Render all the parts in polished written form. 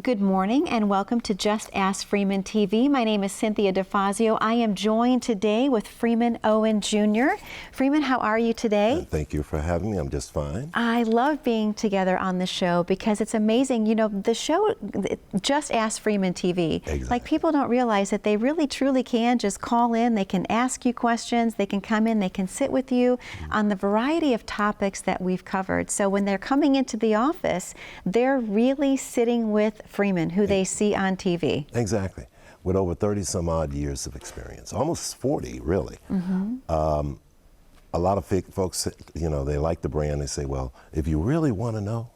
Good morning and welcome to Just Ask Freeman TV. My name is Cynthia DeFazio. I am joined today with Freeman Owen Jr. Freeman, how are you today? Thank you for having me. I'm just fine. I love being together on the show because it's amazing. You know, the show, Just Ask Freeman TV, Exactly. like people don't realize that they really truly can just call in, they can ask you questions, they can come in, they can sit with you on the variety of topics that we've covered. So when they're coming into the office, they're really sitting with Freeman, who they see on TV. Exactly. With over 30 some odd years of experience, almost 40 really. A lot of folks, you know, they like the brand. They say, well, if you really want to know,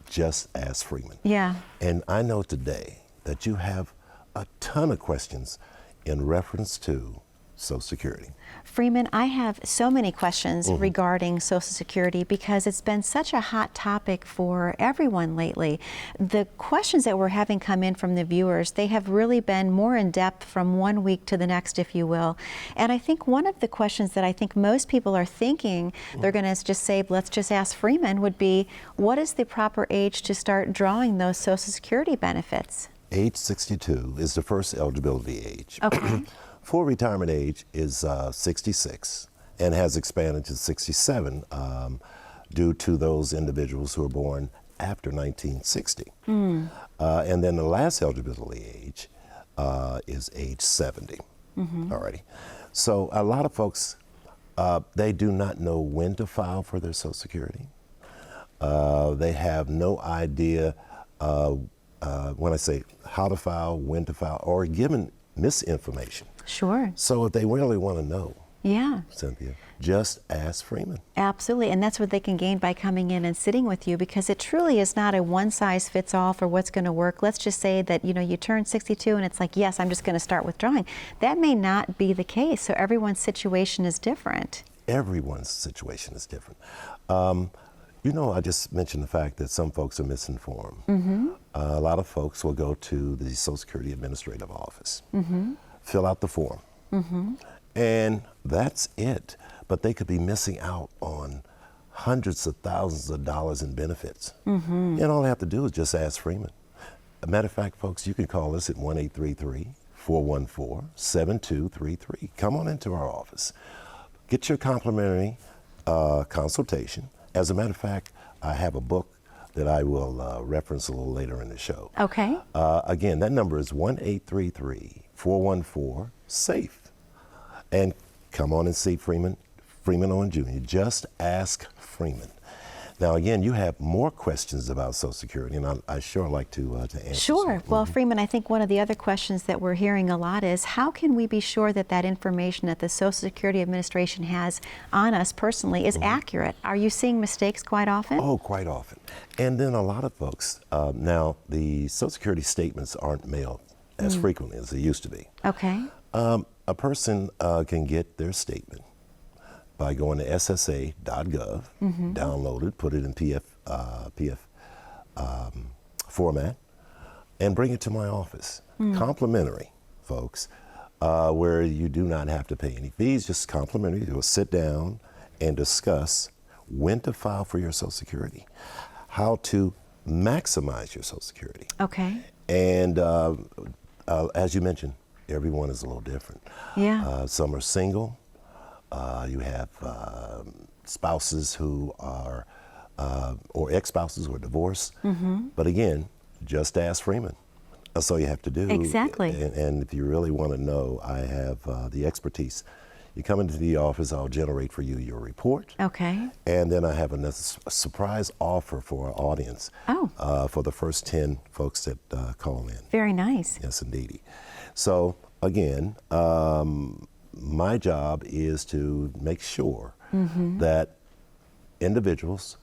just ask Freeman. Yeah. And I know today that you have a ton of questions in reference to Social Security. Freeman, I have so many questions regarding Social Security because it's been such a hot topic for everyone lately. The questions that we're having come in from the viewers, they have really been more in depth from one week to the next, if you will. And I think one of the questions that I think most people are thinking, they're going to just say, let's just ask Freeman, would be, what is the proper age to start drawing those Social Security benefits? Age 62 is the first eligibility age. Okay. Full retirement age is 66 and has expanded to 67 due to those individuals who were born after 1960. And then the last eligibility age is age 70. Alrighty. So a lot of folks, they do not know when to file for their Social Security. They have no idea when I say how to file, when to file, or given misinformation. Sure. So if they really want to know, Yeah. Cynthia, just ask Freeman. Absolutely, and that's what they can gain by coming in and sitting with you, because it truly is not a one-size-fits-all for what's going to work. Let's just say that, you know, you turn 62 and it's like, yes, I'm just going to start withdrawing. That may not be the case, so everyone's situation is different. Everyone's situation is different. You know, I just mentioned the fact that some folks are misinformed. A lot of folks will go to the Social Security Administrative Office, fill out the form, and that's it. But they could be missing out on hundreds of thousands of dollars in benefits. And all they have to do is just ask Freeman. As a matter of fact, folks, you can call us at 1-833-414-7233. Come on into our office. Get your complimentary consultation. As a matter of fact, I have a book that I will reference a little later in the show. Okay. Again, that number is 1-833-414-SAFE. And come on and see Freeman Owen Jr. Just ask Freeman. Now, again, you have more questions about Social Security, and I sure like to answer. Sure. Well, Freeman, I think one of the other questions that we're hearing a lot is, how can we be sure that that information that the Social Security Administration has on us personally is accurate? Are you seeing mistakes quite often? Oh, quite often. And then a lot of folks, now the Social Security statements aren't mailed as frequently as they used to be. Okay. A person can get their statement by going to ssa.gov, download it, put it in PF format, and bring it to my office. Complimentary, folks, where you do not have to pay any fees, just complimentary. You'll sit down and discuss when to file for your Social Security, how to maximize your Social Security. Okay. And as you mentioned, everyone is a little different. Yeah. Some are single. You have spouses who are, or ex-spouses who are divorced. But again, just ask Freeman. That's all you have to do. Exactly. And if you really want to know, I have the expertise. You come into the office, I'll generate for you your report. Okay. And then I have a surprise offer for our audience. Oh. For the first 10 folks that call in. Very nice. Yes, indeed. So again, my job is to make sure that individuals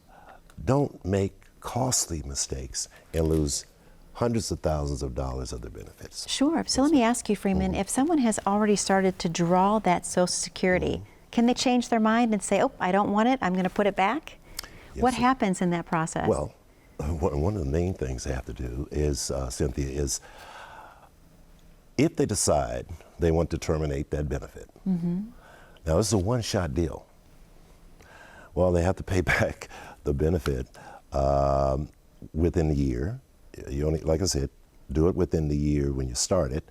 don't make costly mistakes and lose hundreds of thousands of dollars of their benefits. Sure. So let me ask you, Freeman, if someone has already started to draw that Social Security, can they change their mind and say, oh, I don't want it, I'm going to put it back? Yes, What sir. happens in that process? Well, one of the main things they have to do is, Cynthia, is if they decide they want to terminate that benefit. Now, this is a one-shot deal. Well, they have to pay back the benefit within a year. You only, like I said, do it within the year when you start it,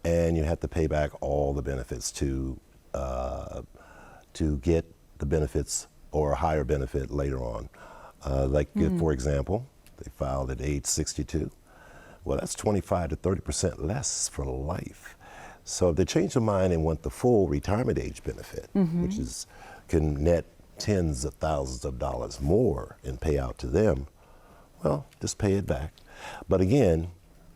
and you have to pay back all the benefits to get the benefits or a higher benefit later on. If, for example, they filed at age 62, well, that's 25 to 30% less for life. So if they change their mind and want the full retirement age benefit, which can net tens of thousands of dollars more and pay out to them, well, just pay it back. But again,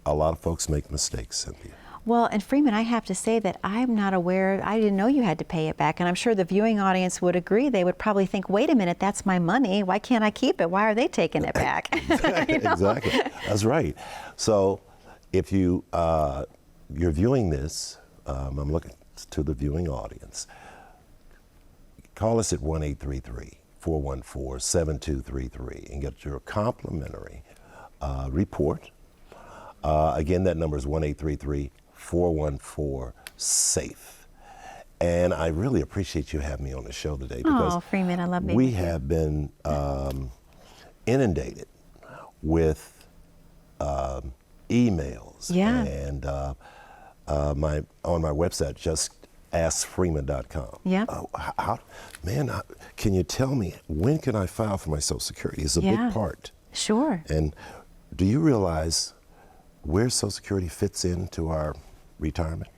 a lot of folks make mistakes, Cynthia. Well, and Freeman, I have to say that I'm not aware, I didn't know you had to pay it back. And I'm sure the viewing audience would agree. They would probably think, wait a minute, that's my money. Why can't I keep it? Why are they taking it back? Exactly. That's right. So if you're viewing this, I'm looking to the viewing audience. Call us at 1-833-414-7233 and get your complimentary report. Again, that number is 1-833-414-SAFE. And I really appreciate you having me on the show today because Freeman, I love being we with you. have been inundated with emails. Yeah. And on my website, justaskfreeman.com. Yeah. Can you tell me when can I file for my Social Security? It's a big part. Sure. And do you realize where Social Security fits into our retirement?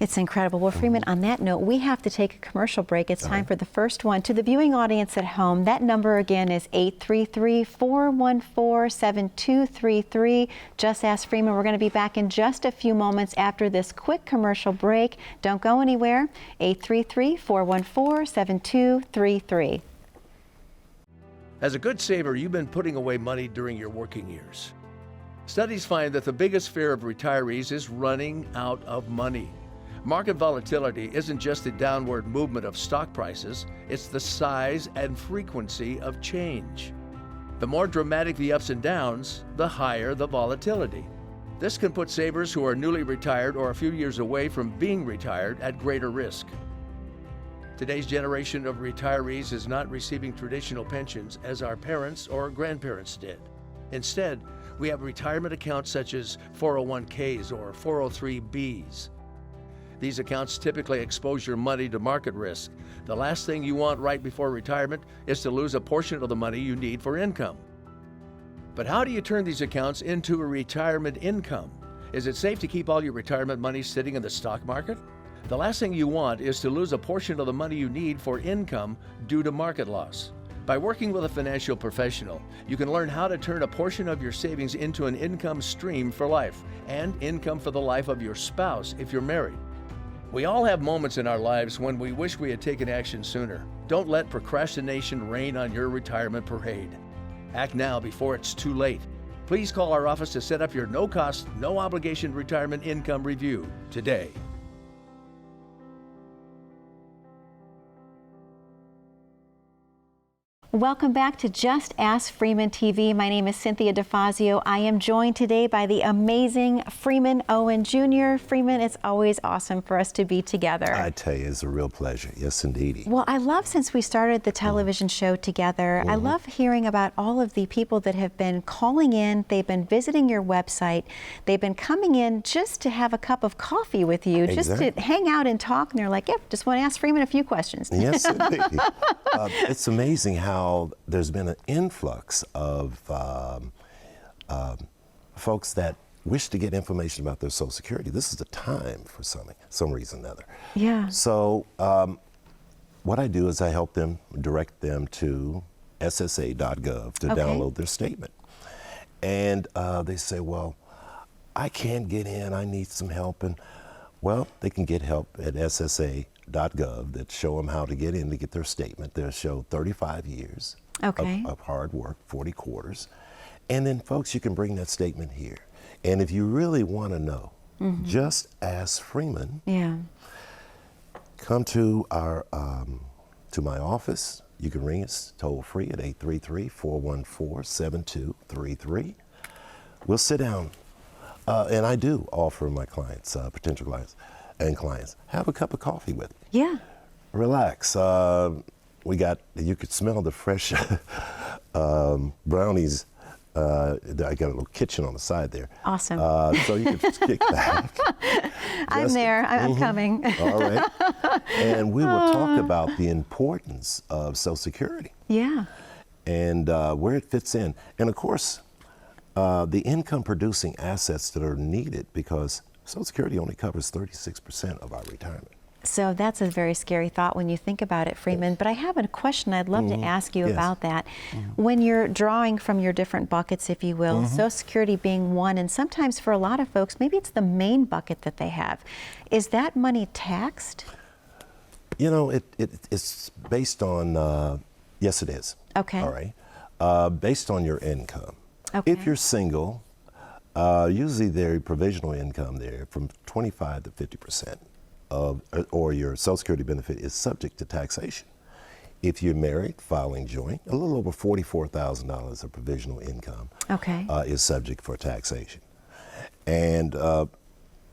It's incredible. Well, Freeman, on that note, we have to take a commercial break. It's time for the first one. To the viewing audience at home, that number again is 833-414-7233. Just Ask Freeman. We're going to be back in just a few moments after this quick commercial break. Don't go anywhere. 833-414-7233. As a good saver, you've been putting away money during your working years. Studies find that the biggest fear of retirees is running out of money. Market volatility isn't just the downward movement of stock prices, it's the size and frequency of change. The more dramatic the ups and downs, the higher the volatility. This can put savers who are newly retired or a few years away from being retired at greater risk. Today's generation of retirees is not receiving traditional pensions as our parents or grandparents did. Instead, we have retirement accounts such as 401ks or 403bs. These accounts typically expose your money to market risk. The last thing you want right before retirement is to lose a portion of the money you need for income. But how do you turn these accounts into a retirement income? Is it safe to keep all your retirement money sitting in the stock market? The last thing you want is to lose a portion of the money you need for income due to market loss. By working with a financial professional, you can learn how to turn a portion of your savings into an income stream for life and income for the life of your spouse if you're married. We all have moments in our lives when we wish we had taken action sooner. Don't let procrastination reign on your retirement parade. Act now before it's too late. Please call our office to set up your no-cost, no-obligation retirement income review today. Welcome back to Just Ask Freeman TV. My name is Cynthia DeFazio. I am joined today by the amazing Freeman Owen Jr. Freeman, it's always awesome for us to be together. I tell you, it's a real pleasure. Yes, indeedy. Well, I love, since we started the television show together, I love hearing about all of the people that have been calling in. They've been visiting your website. They've been coming in just to have a cup of coffee with you, just to hang out and talk. And they're like, yep, just want to ask Freeman a few questions. Yes, indeed. It's amazing how there's been an influx of folks that wish to get information about their Social Security. This is the time for some reason or another. Yeah. So what I do is I help them, direct them to ssa.gov to download their statement. And they say, well, I can't get in, I need some help. And well, they can get help at ssa.gov that show them how to get in to get their statement. They'll show 35 years of hard work, 40 quarters. And then, folks, you can bring that statement here. And if you really want to know, just ask Freeman. Yeah. Come to our to my office. You can ring us toll free at 833-414-7233. We'll sit down. And I do offer my clients, potential clients, have a cup of coffee with me. Yeah. Relax. You could smell the fresh brownies I got a little kitchen on the side there. Awesome. So you can just kick back. I'm there. I'm coming. All right. And we will talk about the importance of Social Security. Yeah. And where it fits in. And of course, the income producing assets that are needed, because Social Security only covers 36% of our retirement. So that's a very scary thought when you think about it, Freeman. But I have a question I'd love to ask you about that. When you're drawing from your different buckets, if you will, Social Security being one, and sometimes for a lot of folks, maybe it's the main bucket that they have. Is that money taxed? You know, it's based on, yes it is. Okay. All right. Based on your income. Okay. If you're single, usually their provisional income there from 25 to 50% of, or your Social Security benefit is subject to taxation. If you're married, filing joint, a little over $44,000 of provisional income is subject for taxation. And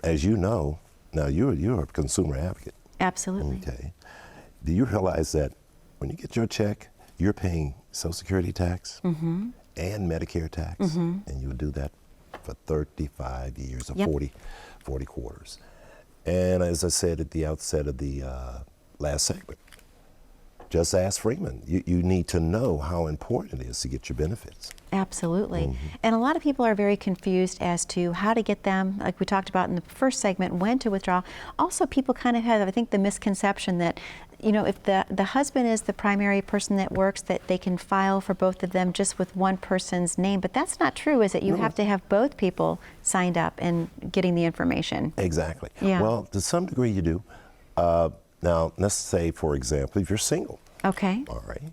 as you know, now you're a consumer advocate. Absolutely. Okay. Do you realize that when you get your check, you're paying Social Security tax and Medicare tax, and you would do that for 35 years or 40 quarters. And as I said at the outset of the last segment, just ask Freeman. You need to know how important it is to get your benefits. Absolutely. And a lot of people are very confused as to how to get them, like we talked about in the first segment, when to withdraw. Also, people kind of have, I think, the misconception that, you know, if the husband is the primary person that works, that they can file for both of them just with one person's name. But that's not true, is it? You have to have both people signed up and getting the information. Exactly. Yeah. Well, to some degree you do. Now, let's say, for example, if you're single. Okay. All right.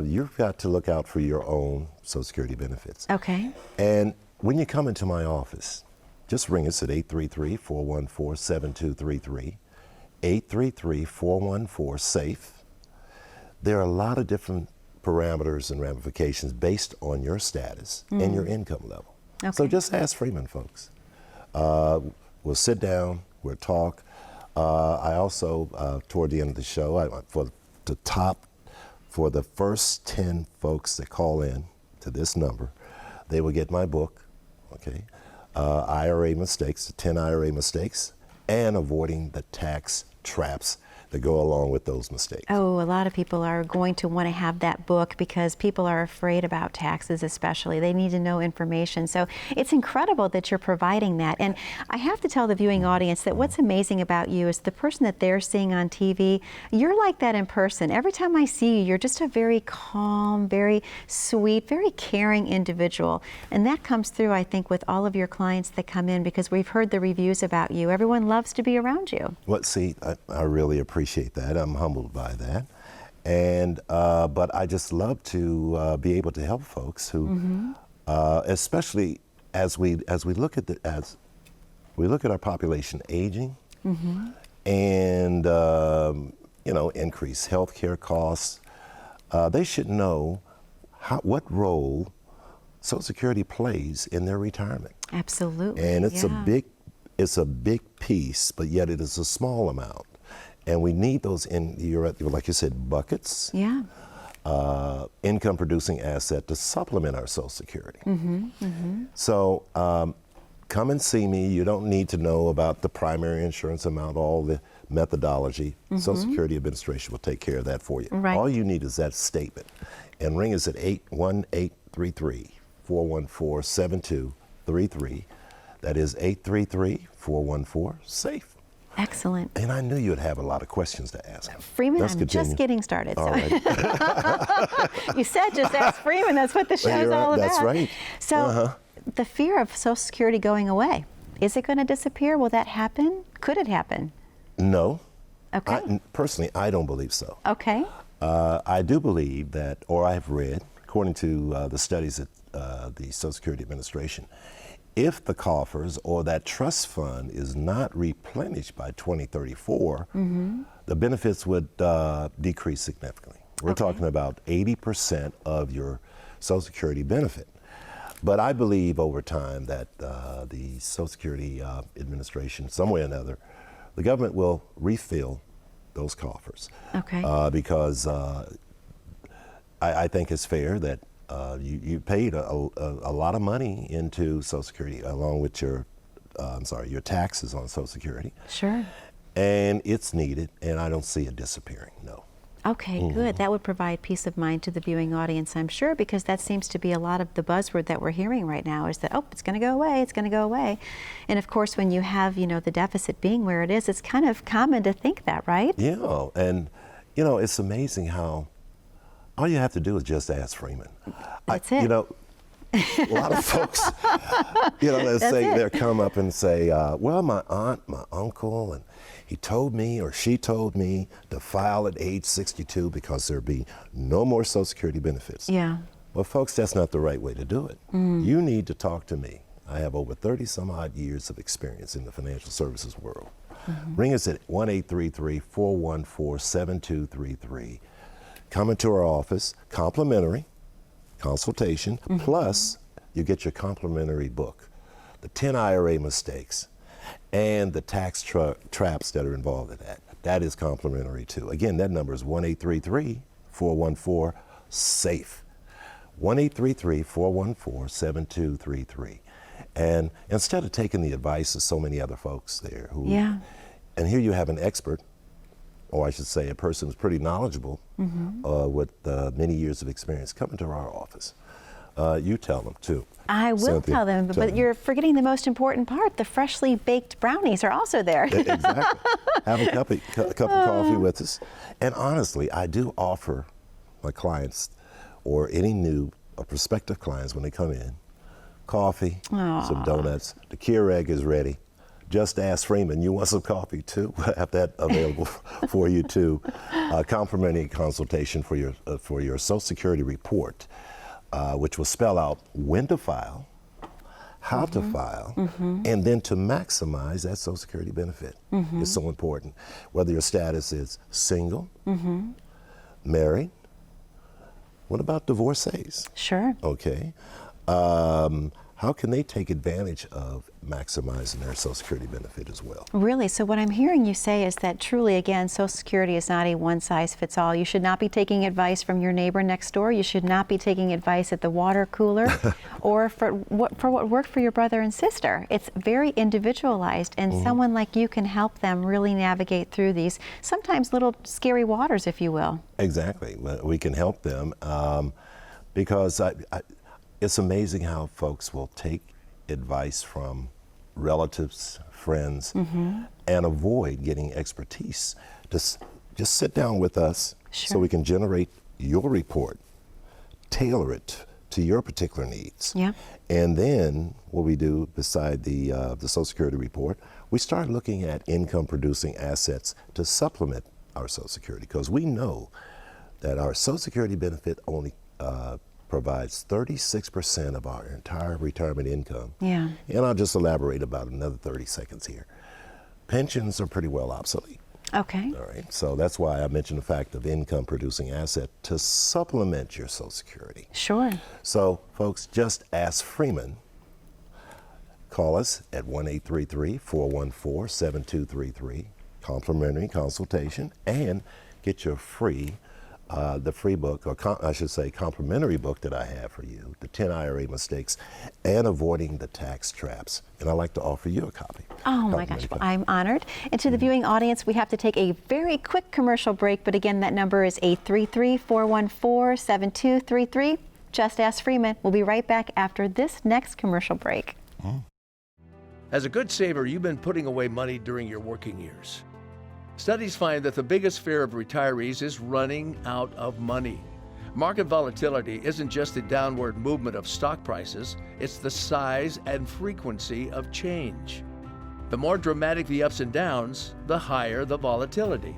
You've got to look out for your own Social Security benefits. Okay. And when you come into my office, just ring us at 833-414-7233, 833-414-SAFE. There are a lot of different parameters and ramifications based on your status and your income level. Okay. So just ask Freeman, folks. We'll sit down, we'll talk. I also, toward the end of the show, for the first 10 folks that call in to this number, they will get my book, okay, Ira Mistakes, the 10 Ira Mistakes, and Avoiding the Tax Traps that go along with those mistakes. Oh, a lot of people are going to want to have that book because people are afraid about taxes, especially. They need to know information. So it's incredible that you're providing that. And I have to tell the viewing audience that what's amazing about you is the person that they're seeing on TV, you're like that in person. Every time I see you, you're just a very calm, very sweet, very caring individual. And that comes through, I think, with all of your clients that come in, because we've heard the reviews about you. Everyone loves to be around you. Well, see, I really appreciate that. I'm humbled by that. And but I just love to be able to help folks who, especially as we look at our population aging, and you know, increased healthcare costs. They should know what role Social Security plays in their retirement. Absolutely. And it's a big piece, but yet it is a small amount. And we need those like you said, buckets. Yeah. Income producing asset to supplement our Social Security. So come and see me. You don't need to know about the primary insurance amount, all the methodology. Social Security Administration will take care of that for you. Right. All you need is that statement. And ring us at 818-414-7233. That is 833-414-SAFE. Excellent. And I knew you'd have a lot of questions to ask. Freeman, Let's I'm continue. just getting started. All So. right. You said just ask Freeman. That's what the show's all about. That's right. So the fear of Social Security going away, is it going to disappear? Will that happen? Could it happen? No. Okay. Personally, I don't believe so. Okay. I do believe that, or I've read, according to the studies at the Social Security Administration, if the coffers or that trust fund is not replenished by 2034, the benefits would decrease significantly. We're talking about 80% of your Social Security benefit. But I believe over time that the Social Security Administration, some way or another, the government will refill those coffers. Okay. Because I think it's fair that You paid a lot of money into Social Security along with your taxes on Social Security. Sure. And it's needed, and I don't see it disappearing, no. Okay, good. That would provide peace of mind to the viewing audience, I'm sure, because that seems to be a lot of the buzzword that we're hearing right now is that, oh, it's going to go away, it's going to go away. And of course, when you have, the deficit being where it is, it's kind of common to think that, right? Yeah, and, it's amazing how all you have to do is just ask Freeman. That's it. A lot of folks, they'll come up and say, well, my aunt, my uncle, and he told me or she told me to file at age 62 because there'd be no more Social Security benefits. Yeah. Well, folks, that's not the right way to do it. You need to talk to me. I have over 30 some odd years of experience in the financial services world. Ring us at 1-833-414-7233. Come into our office, complimentary consultation, plus you get your complimentary book, The 10 IRA Mistakes, and the tax traps that are involved in that. That is complimentary too. Again, that number is 1-833-414-SAFE. 1-833-414-7233. And instead of taking the advice of so many other folks there and here you have an expert, or I should say a person who's pretty knowledgeable with many years of experience, come into our office. You tell them too. I will Cynthia, tell them, but you're forgetting the most important part. The freshly baked brownies are also there. Exactly. Have a cup of coffee with us. And honestly, I do offer my clients or any new or prospective clients when they come in, coffee, some donuts. The Keurig is ready. Just ask Freeman, you want some coffee too? We'll have that available for you too. Complimentary consultation for your Social Security report, which will spell out when to file, how to file, and then to maximize that Social Security benefit. It's so important. Whether your status is single, married, what about divorcees? Sure. Okay. How can they take advantage of maximizing their Social Security benefit as well? Really, so what I'm hearing you say is that truly, again, Social Security is not a one-size-fits-all. You should not be taking advice from your neighbor next door. You should not be taking advice at the water cooler or for what worked for your brother and sister. It's very individualized, and someone like you can help them really navigate through these sometimes little scary waters, if you will. Exactly. We can help them because it's amazing how folks will take advice from relatives, friends, and avoid getting expertise. Just sit down with us so we can generate your report, tailor it to your particular needs. Yeah. And then what we do beside the Social Security report, we start looking at income producing assets to supplement our Social Security, because we know that our Social Security benefit only provides 36% of our entire retirement income. Yeah. And I'll just elaborate about another 30 seconds here. Pensions are pretty well obsolete. Okay. All right. So that's why I mentioned the fact of income producing asset to supplement your Social Security. Sure. So folks, just ask Freeman. Call us at 1-833-414-7233, complimentary consultation, and get your the free book, or I should say complimentary book that I have for you, The 10 IRA Mistakes and Avoiding the Tax Traps. And I'd like to offer you a copy. Oh my gosh, well, I'm honored. And to the viewing audience, we have to take a very quick commercial break, but again, that number is 833-414-7233. Just ask Freeman. We'll be right back after this next commercial break. As a good saver, you've been putting away money during your working years. Studies find that the biggest fear of retirees is running out of money. Market volatility isn't just the downward movement of stock prices, it's the size and frequency of change. The more dramatic the ups and downs, the higher the volatility.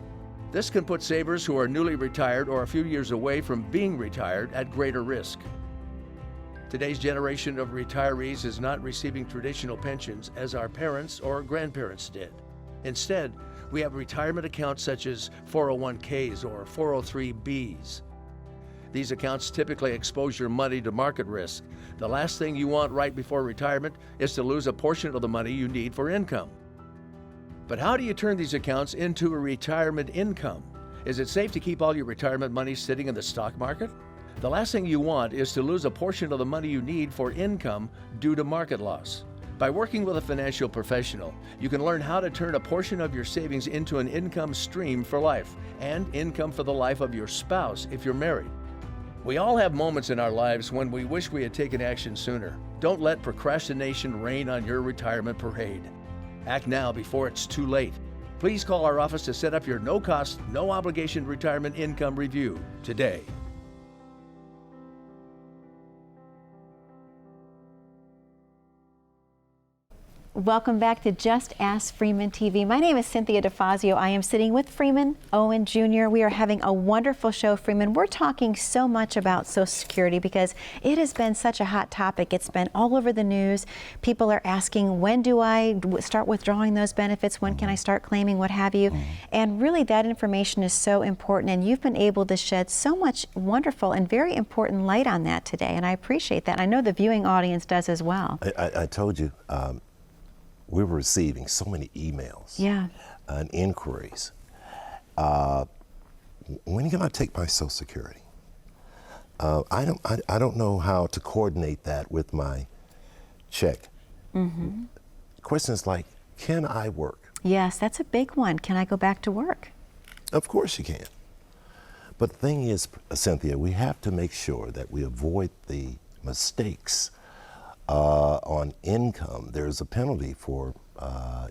This can put savers who are newly retired or a few years away from being retired at greater risk. Today's generation of retirees is not receiving traditional pensions as our parents or grandparents did. Instead, we have retirement accounts such as 401ks or 403bs. These accounts typically expose your money to market risk. The last thing you want right before retirement is to lose a portion of the money you need for income. But how do you turn these accounts into a retirement income? Is it safe to keep all your retirement money sitting in the stock market? The last thing you want is to lose a portion of the money you need for income due to market loss. By working with a financial professional, you can learn how to turn a portion of your savings into an income stream for life and income for the life of your spouse if you're married. We all have moments in our lives when we wish we had taken action sooner. Don't let procrastination reign on your retirement parade. Act now before it's too late. Please call our office to set up your no-cost, no-obligation retirement income review today. Welcome back to Just Ask Freeman TV. My name is Cynthia DeFazio. I am sitting with Freeman Owen Jr. We are having a wonderful show, Freeman. We're talking so much about Social Security because it has been such a hot topic. It's been all over the news. People are asking, when do I start withdrawing those benefits? When can I start claiming, what have you? And really that information is so important, and you've been able to shed so much wonderful and very important light on that today, and I appreciate that. I know the viewing audience does as well. I told you, we were receiving so many emails and inquiries. When can I take my Social Security? I don't know how to coordinate that with my check. Questions like, can I work? Yes, that's a big one. Can I go back to work? Of course you can. But the thing is, Cynthia, we have to make sure that we avoid the mistakes on income. There's a penalty for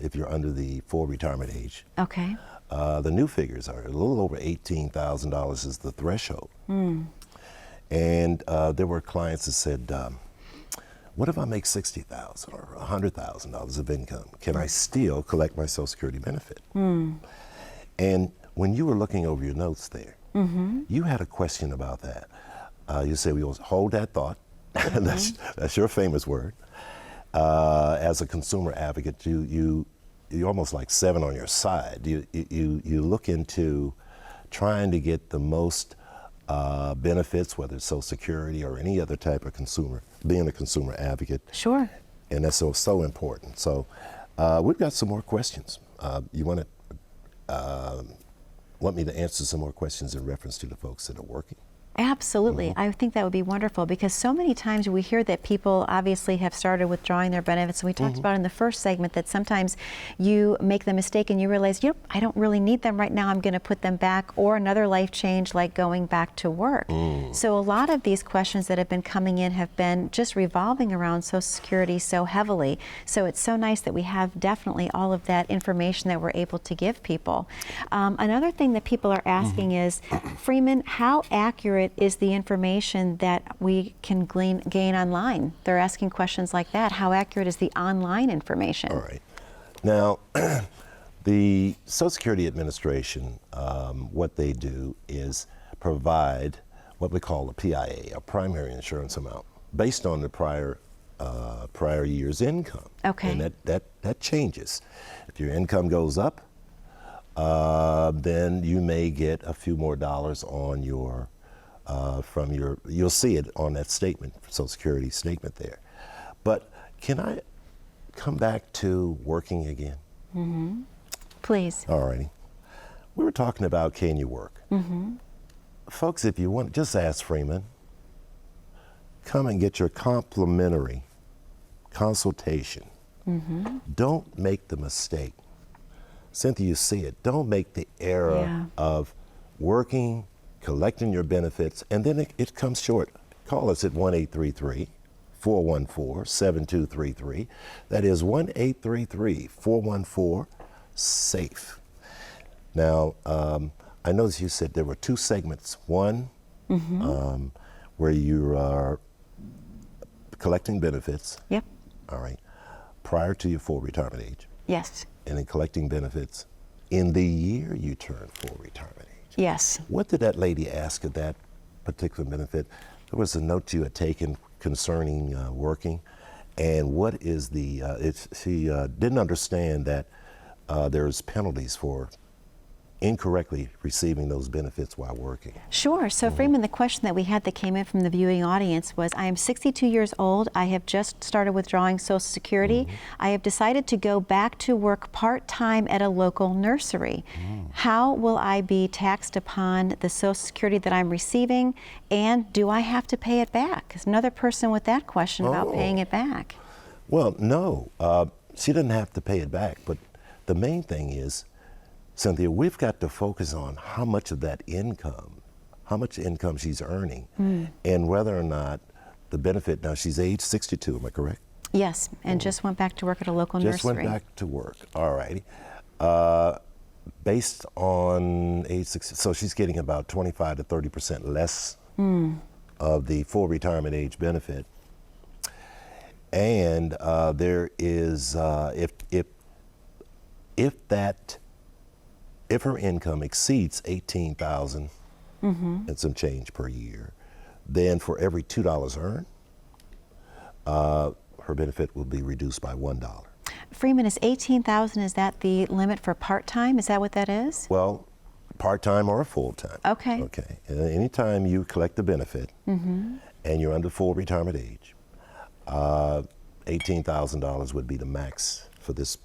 if you're under the full retirement age. Okay. The new figures are a little over $18,000 is the threshold. And there were clients that said, what if I make $60,000 or $100,000 of income? Can I still collect my Social Security benefit? And when you were looking over your notes there, you had a question about that. You said, we will hold that thought. That's your famous word. As a consumer advocate, you're almost like 7 on your side. You look into trying to get the most benefits, whether it's Social Security or any other type of consumer, being a consumer advocate. Sure. And that's so important. So we've got some more questions. You want me to answer some more questions in reference to the folks that are working? Absolutely. I think that would be wonderful, because so many times we hear that people obviously have started withdrawing their benefits. And we talked about in the first segment that sometimes you make the mistake and you realize, yep, I don't really need them right now. I'm going to put them back, or another life change like going back to work. So a lot of these questions that have been coming in have been just revolving around Social Security so heavily. So it's so nice that we have definitely all of that information that we're able to give people. Another thing that people are asking is, Freeman, how accurate is the information that we can gain online? They're asking questions like that. How accurate is the online information? All right. Now, the Social Security Administration, what they do is provide what we call a PIA, a primary insurance amount, based on the prior year's income. Okay. And that changes. If your income goes up, then you may get a few more dollars on your you'll see it on that statement, Social Security statement there. But can I come back to working again? Please. All righty. We were talking about, can you work? Folks, if you want, just ask Freeman. Come and get your complimentary consultation. Don't make the mistake. Cynthia, you see it. Don't make the error of working, collecting your benefits, and then it comes short. Call us at 1-833-414-7233. That is 1-833-414-SAFE. Now, I noticed you said there were 2 segments. One, where you are collecting benefits. Yep. All right. Prior to your full retirement age. Yes. And then collecting benefits in the year you turn full retirement age. Yes. What did that lady ask of that particular benefit? There was a note you had taken concerning working, and what is the, she didn't understand that there's penalties for incorrectly receiving those benefits while working. Sure. So Freeman, the question that we had that came in from the viewing audience was, I am 62 years old. I have just started withdrawing Social Security. I have decided to go back to work part-time at a local nursery. How will I be taxed upon the Social Security that I'm receiving, and do I have to pay it back? There's another person with that question about paying it back. Well, no, she doesn't have to pay it back, but the main thing is, Cynthia, we've got to focus on how much of that income, how much income she's earning, and whether or not the benefit, now she's age 62, am I correct? Yes, and just went back to work at a local Just nursery. went back to work, all righty. Based on age 60, so she's getting about 25 to 30% less of the full retirement age benefit. And there is, if her income exceeds $18,000 and some change per year, then for every $2 earned, her benefit will be reduced by $1. Freeman, is $18,000, is that the limit for part-time? Is that what that is? Well, part-time or full-time. Okay. Okay. And anytime you collect the benefit and you're under full retirement age, $18,000 would be the max for this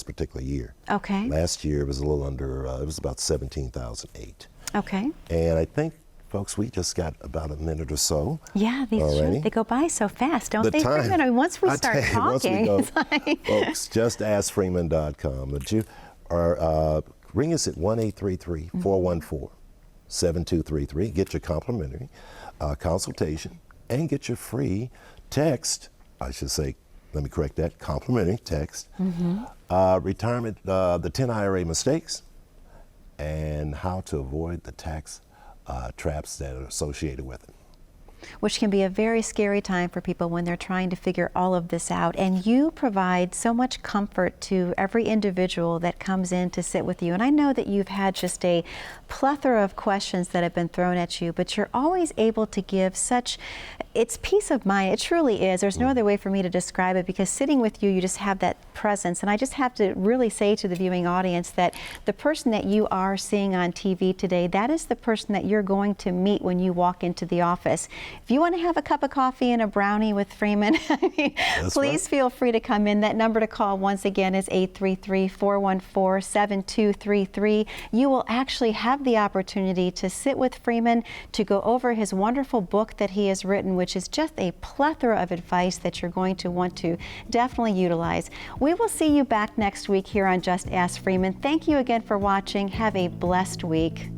particular year. Okay. Last year it was a little under, it was about $17,008. Okay. And I think, folks, we just got about a minute or so. Yeah, they go by so fast, don't The they, time, Freeman? I mean, once we I start tell you, talking, once we go, it's like... folks, justaskfreeman.com. But you are, ring us at 1-833-414-7233. Get your complimentary consultation and get your free text, I should say, let me correct that, complimentary text, retirement, the 10 IRA mistakes, and how to avoid the tax traps that are associated with it. Which can be a very scary time for people when they're trying to figure all of this out. And you provide so much comfort to every individual that comes in to sit with you. And I know that you've had just a plethora of questions that have been thrown at you, but you're always able to give such, it's peace of mind. It truly is. There's no other way for me to describe it, because sitting with you, you just have that presence. And I just have to really say to the viewing audience that the person that you are seeing on TV today, that is the person that you're going to meet when you walk into the office. If you want to have a cup of coffee and a brownie with Freeman, please feel free to come in. That number to call once again is 833-414-7233. You will actually have the opportunity to sit with Freeman to go over his wonderful book that he has written, which is just a plethora of advice that you're going to want to definitely utilize. We will see you back next week here on Just Ask Freeman. Thank you again for watching. Have a blessed week.